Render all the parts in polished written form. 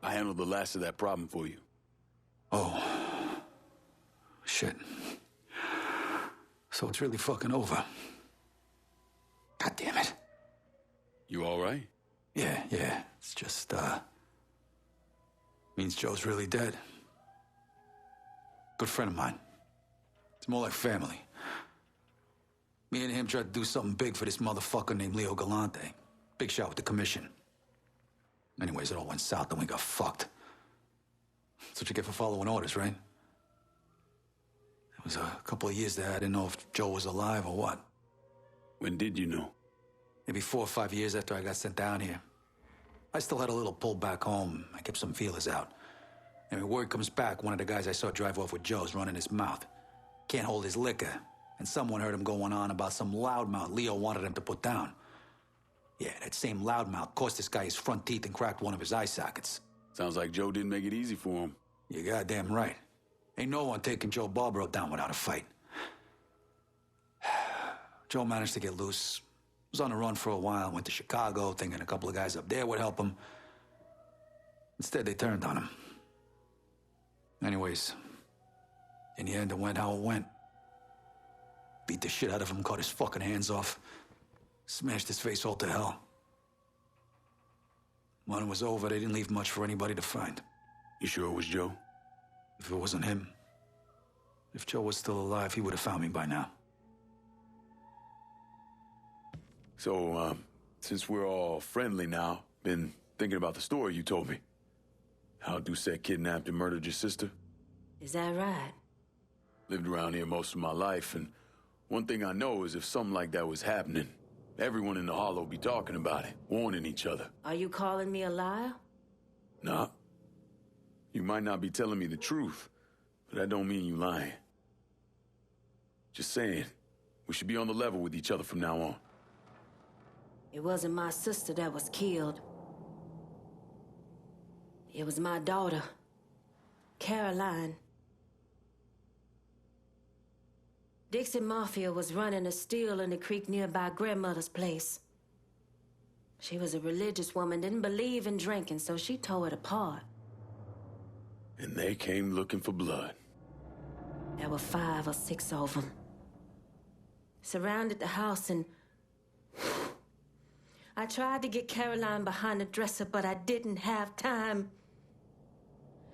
I handled the last of that problem for you. Oh. Shit. So it's really fucking over. God damn it. You all right? Yeah. It's just, means Joe's really dead. Good friend of mine. It's more like family. Me and him tried to do something big for this motherfucker named Leo Galante. Big shot with the commission. Anyways, it all went south and we got fucked. That's what you get for following orders, right? It was a couple of years there. I didn't know if Joe was alive or what. When did you know? Maybe 4 or 5 years after I got sent down here. I still had a little pull back home. I kept some feelers out. And when word comes back, one of the guys I saw drive off with Joe's running his mouth. Can't hold his liquor. And someone heard him going on about some loudmouth Leo wanted him to put down. Yeah, that same loudmouth cost this guy his front teeth and cracked one of his eye sockets. Sounds like Joe didn't make it easy for him. You're goddamn right. Ain't no one taking Joe Barbaro down without a fight. Joe managed to get loose. Was on the run for a while, went to Chicago, thinking a couple of guys up there would help him. Instead, they turned on him. Anyways, in the end, it went how it went. Beat the shit out of him, cut his fucking hands off, smashed his face all to hell. When it was over, they didn't leave much for anybody to find. You sure it was Joe? If it wasn't him, if Joe was still alive, he would have found me by now. So, since we're all friendly now, been thinking about the story you told me. How Doucette kidnapped and murdered your sister. Is that right? Lived around here most of my life, and one thing I know is if something like that was happening, everyone in the Hollow be talking about it, warning each other. Are you calling me a liar? Nah. You might not be telling me the truth, but that don't mean you lying. Just saying, we should be on the level with each other from now on. It wasn't my sister that was killed. It was my daughter, Caroline. Dixie Mafia was running a still in the creek nearby grandmother's place. She was a religious woman, didn't believe in drinking, so she tore it apart. And they came looking for blood. There were 5 or 6 of them. Surrounded the house and... I tried to get Caroline behind the dresser, but I didn't have time.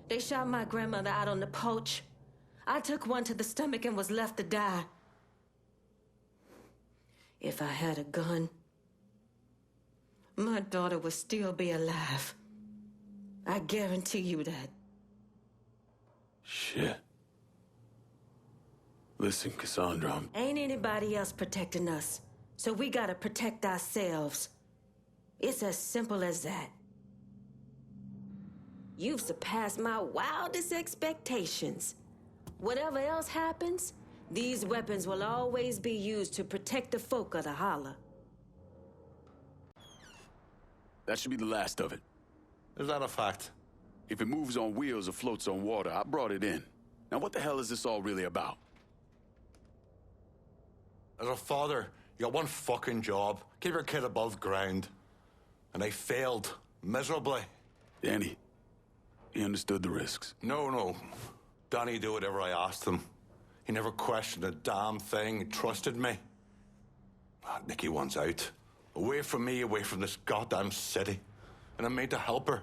They shot my grandmother out on the porch. I took one to the stomach and was left to die. If I had a gun, my daughter would still be alive. I guarantee you that. Shit. Listen, Cassandra, Ain't anybody else protecting us, so we gotta protect ourselves. It's as simple as that. You've surpassed my wildest expectations. Whatever else happens, these weapons will always be used to protect the folk of the Holler. that should be the last of it. Is that a fact? If it moves on wheels or floats on water, I brought it in. Now what the hell is this all really about? As a father, you got one fucking job. Keep your kid above ground. And they failed miserably. Danny, he understood the risks. No. Danny did whatever I asked him. He never questioned a damn thing. He trusted me. Nikki wants out. Away from me, away from this goddamn city. And I'm made to help her.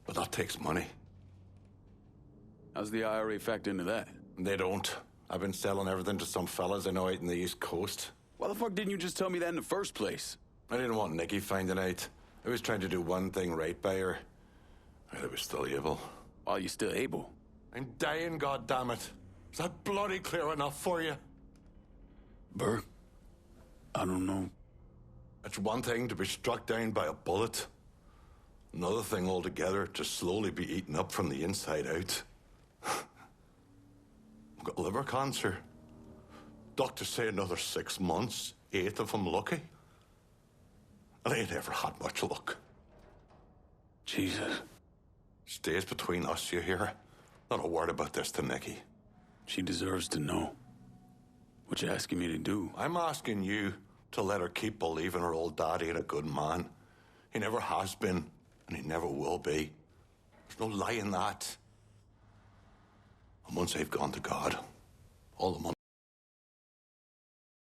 But that takes money. How's the IRA factor into that? They don't. I've been selling everything to some fellas I know out in the East Coast. Why the fuck didn't you just tell me that in the first place? I didn't want Nikki finding out. I was trying to do one thing right by her. I was still able. While you're still able. I'm dying, goddammit. Is that bloody clear enough for you? Burke, I don't know. It's one thing to be struck down by a bullet. Another thing altogether to slowly be eaten up from the inside out. I've got liver cancer. Doctors say another 6 months, 8 if I'm lucky. And I ain't ever had much luck. Jesus. Stays between us, you hear? Not a word about this to Nikki. She deserves to know. What you asking me to do? I'm asking you to let her keep believing her old daddy ain't a good man. He never has been, and he never will be. There's no lie in that. And once I've gone to God, all the money